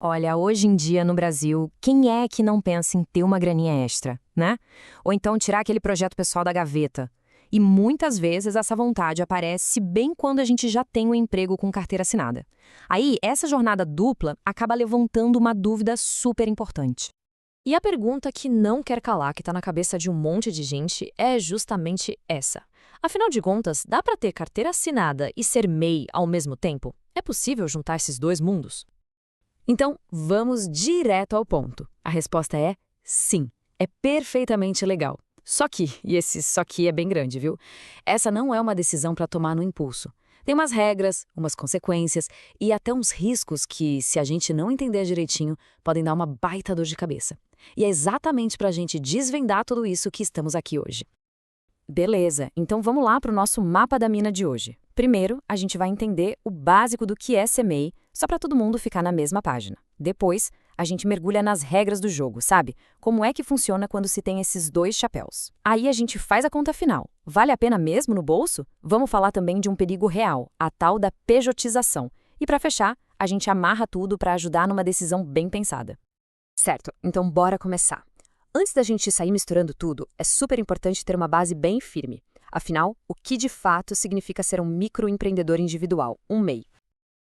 Olha, hoje em dia no Brasil, quem é que não pensa em ter uma graninha extra, né? Ou então tirar aquele projeto pessoal da gaveta. E muitas vezes essa vontade aparece bem quando a gente já tem um emprego com carteira assinada. Aí, essa jornada dupla acaba levantando uma dúvida super importante. E a pergunta que não quer calar, que está na cabeça de um monte de gente, é justamente essa. Afinal de contas, dá para ter carteira assinada e ser MEI ao mesmo tempo? É possível juntar esses dois mundos? Então, vamos direto ao ponto. A resposta é sim. É perfeitamente legal. Só que, e esse só que é bem grande, viu? Essa não é uma decisão para tomar no impulso. Tem umas regras, umas consequências e até uns riscos que, se a gente não entender direitinho, podem dar uma baita dor de cabeça. E é exatamente para a gente desvendar tudo isso que estamos aqui hoje. Beleza, então vamos lá para o nosso mapa da mina de hoje. Primeiro, a gente vai entender o básico do que é ser MEI, só para todo mundo ficar na mesma página. Depois, a gente mergulha nas regras do jogo, sabe? Como é que funciona quando se tem esses dois chapéus. Aí a gente faz a conta final. Vale a pena mesmo no bolso? Vamos falar também de um perigo real, a tal da pejotização. E para fechar, a gente amarra tudo para ajudar numa decisão bem pensada. Certo, então bora começar. Antes da gente sair misturando tudo, é super importante ter uma base bem firme. Afinal, o que de fato significa ser um microempreendedor individual, um MEI?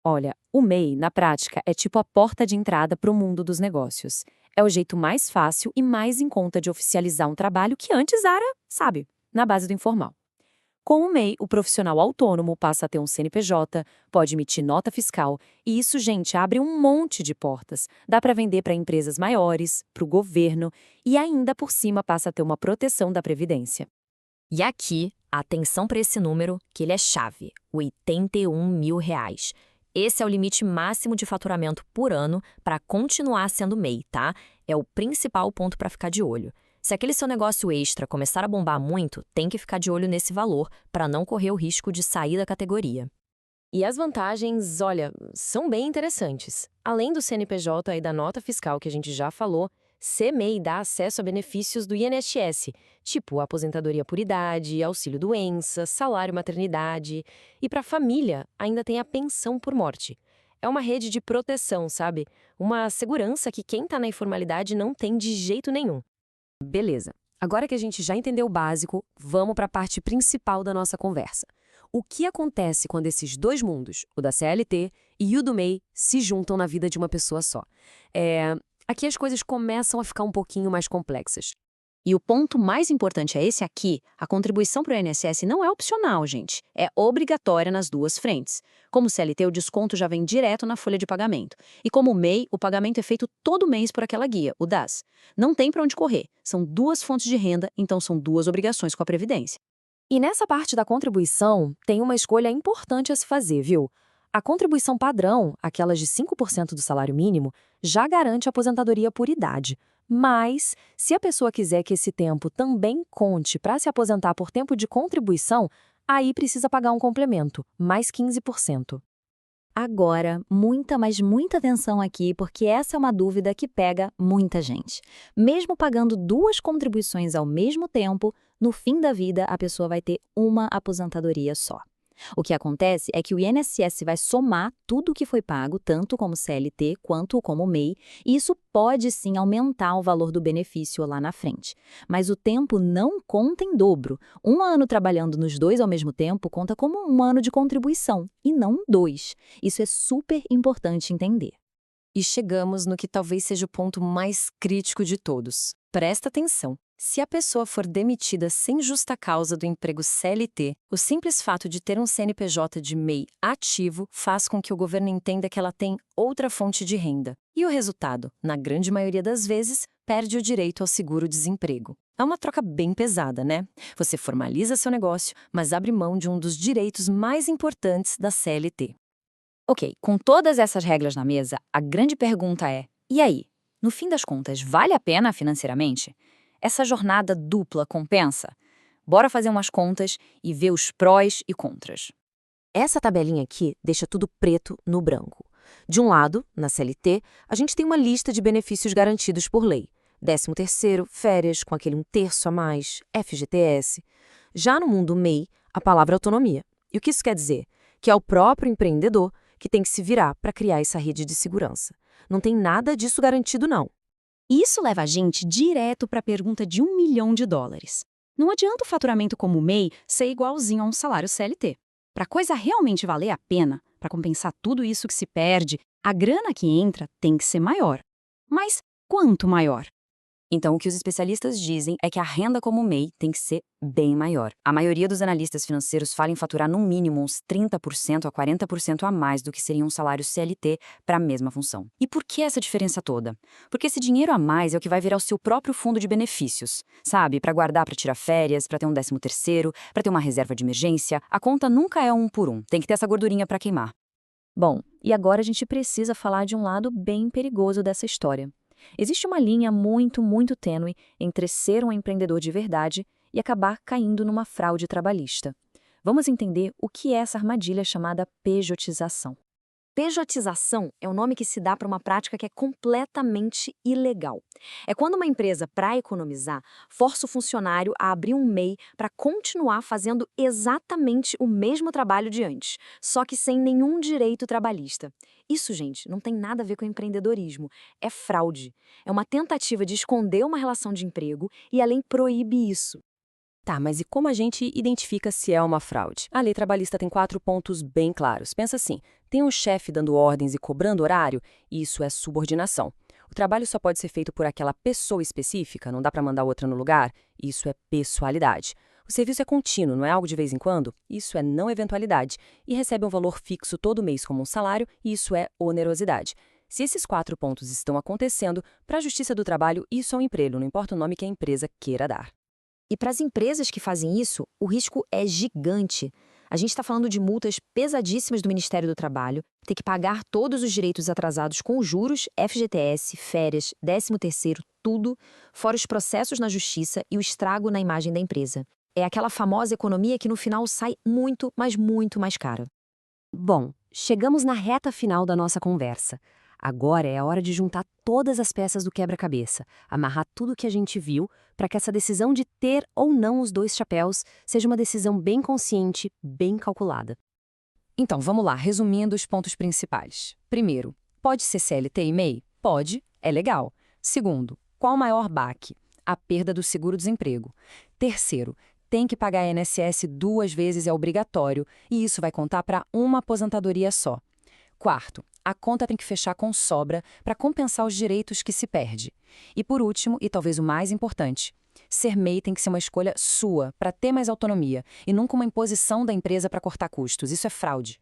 Olha, o MEI, na prática, é tipo a porta de entrada para o mundo dos negócios. É o jeito mais fácil e mais em conta de oficializar um trabalho que antes era, sabe, na base do informal. Com o MEI, o profissional autônomo passa a ter um CNPJ, pode emitir nota fiscal, e isso, gente, abre um monte de portas. Dá para vender para empresas maiores, para o governo, e ainda por cima passa a ter uma proteção da Previdência. E aqui, atenção para esse número, que ele é chave, R$ 81.000. Esse é o limite máximo de faturamento por ano para continuar sendo MEI, tá? É o principal ponto para ficar de olho. Se aquele seu negócio extra começar a bombar muito, tem que ficar de olho nesse valor para não correr o risco de sair da categoria. E as vantagens, olha, são bem interessantes. Além do CNPJ e da nota fiscal que a gente já falou, ser MEI dá acesso a benefícios do INSS, tipo aposentadoria por idade, auxílio-doença, salário-maternidade. E para a família, ainda tem a pensão por morte. É uma rede de proteção, sabe? Uma segurança que quem está na informalidade não tem de jeito nenhum. Beleza. Agora que a gente já entendeu o básico, vamos para a parte principal da nossa conversa. O que acontece quando esses dois mundos, o da CLT e o do MEI, se juntam na vida de uma pessoa só? Aqui as coisas começam a ficar um pouquinho mais complexas. E o ponto mais importante é esse aqui: a contribuição para o INSS não é opcional, gente. É obrigatória nas duas frentes. Como CLT, o desconto já vem direto na folha de pagamento. E como MEI, o pagamento é feito todo mês por aquela guia, o DAS. Não tem para onde correr. São duas fontes de renda, então são duas obrigações com a Previdência. E nessa parte da contribuição, tem uma escolha importante a se fazer, viu? A contribuição padrão, aquelas de 5% do salário mínimo, já garante a aposentadoria por idade. Mas, se a pessoa quiser que esse tempo também conte para se aposentar por tempo de contribuição, aí precisa pagar um complemento, mais 15%. Agora, mas muita atenção aqui, porque essa é uma dúvida que pega muita gente. Mesmo pagando duas contribuições ao mesmo tempo, no fim da vida a pessoa vai ter uma aposentadoria só. O que acontece é que o INSS vai somar tudo o que foi pago, tanto como CLT quanto como MEI, e isso pode sim aumentar o valor do benefício lá na frente. Mas o tempo não conta em dobro. Um ano trabalhando nos dois ao mesmo tempo conta como um ano de contribuição, e não dois. Isso é super importante entender. E chegamos no que talvez seja o ponto mais crítico de todos. Presta atenção. Se a pessoa for demitida sem justa causa do emprego CLT, o simples fato de ter um CNPJ de MEI ativo faz com que o governo entenda que ela tem outra fonte de renda. E o resultado, na grande maioria das vezes, perde o direito ao seguro-desemprego. É uma troca bem pesada, né? Você formaliza seu negócio, mas abre mão de um dos direitos mais importantes da CLT. Ok, com todas essas regras na mesa, a grande pergunta é: e aí? No fim das contas, vale a pena financeiramente? Essa jornada dupla compensa? Bora fazer umas contas e ver os prós e contras. Essa tabelinha aqui deixa tudo preto no branco. De um lado, na CLT, a gente tem uma lista de benefícios garantidos por lei. 13º, férias com aquele 1/3 a mais, FGTS. Já no mundo MEI, a palavra é autonomia. E o que isso quer dizer? Que é o próprio empreendedor que tem que se virar para criar essa rede de segurança. Não tem nada disso garantido, não. Isso leva a gente direto para a pergunta de $1 milhão. Não adianta o faturamento como o MEI ser igualzinho a um salário CLT. Para a coisa realmente valer a pena, para compensar tudo isso que se perde, a grana que entra tem que ser maior. Mas quanto maior? Então, o que os especialistas dizem é que a renda como MEI tem que ser bem maior. A maioria dos analistas financeiros fala em faturar no mínimo uns 30% a 40% a mais do que seria um salário CLT para a mesma função. E por que essa diferença toda? Porque esse dinheiro a mais é o que vai virar o seu próprio fundo de benefícios, sabe? Para guardar para tirar férias, para ter um 13º, para ter uma reserva de emergência. A conta nunca é um por um, tem que ter essa gordurinha para queimar. Bom, e agora a gente precisa falar de um lado bem perigoso dessa história. Existe uma linha muito, muito tênue entre ser um empreendedor de verdade e acabar caindo numa fraude trabalhista. Vamos entender o que é essa armadilha chamada pejotização. Pejotização é o nome que se dá para uma prática que é completamente ilegal. É quando uma empresa, para economizar, força o funcionário a abrir um MEI para continuar fazendo exatamente o mesmo trabalho de antes, só que sem nenhum direito trabalhista. Isso, gente, não tem nada a ver com empreendedorismo. É fraude. É uma tentativa de esconder uma relação de emprego e a lei proíbe isso. Tá, mas e como a gente identifica se é uma fraude? A lei trabalhista tem 4 pontos bem claros. Pensa assim, tem um chefe dando ordens e cobrando horário, isso é subordinação. O trabalho só pode ser feito por aquela pessoa específica, não dá para mandar outra no lugar, isso é pessoalidade. O serviço é contínuo, não é algo de vez em quando, isso é não eventualidade. E recebe um valor fixo todo mês como um salário, isso é onerosidade. Se esses 4 pontos estão acontecendo, para a Justiça do Trabalho, isso é um emprego, não importa o nome que a empresa queira dar. E para as empresas que fazem isso, o risco é gigante. A gente está falando de multas pesadíssimas do Ministério do Trabalho, ter que pagar todos os direitos atrasados com juros, FGTS, férias, 13º, tudo, fora os processos na justiça e o estrago na imagem da empresa. É aquela famosa economia que no final sai muito, mas muito mais cara. Bom, chegamos na reta final da nossa conversa. Agora é a hora de juntar todas as peças do quebra-cabeça, amarrar tudo o que a gente viu, para que essa decisão de ter ou não os 2 chapéus seja uma decisão bem consciente, bem calculada. Então, vamos lá, resumindo os pontos principais. Primeiro, pode ser CLT e MEI? Pode, é legal. Segundo, qual o maior baque? A perda do seguro-desemprego. Terceiro, tem que pagar a INSS 2 vezes, é obrigatório, e isso vai contar para uma aposentadoria só. Quarto, a conta tem que fechar com sobra para compensar os direitos que se perde. E por último, e talvez o mais importante, ser MEI tem que ser uma escolha sua, para ter mais autonomia, e nunca uma imposição da empresa para cortar custos. Isso é fraude.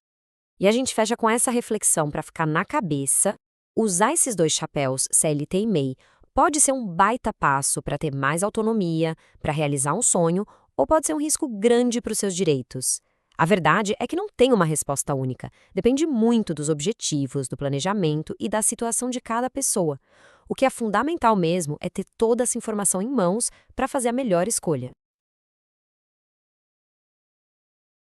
E a gente fecha com essa reflexão para ficar na cabeça. Usar esses 2 chapéus, CLT e MEI, pode ser um baita passo para ter mais autonomia, para realizar um sonho, ou pode ser um risco grande para os seus direitos. A verdade é que não tem uma resposta única. Depende muito dos objetivos, do planejamento e da situação de cada pessoa. O que é fundamental mesmo é ter toda essa informação em mãos para fazer a melhor escolha.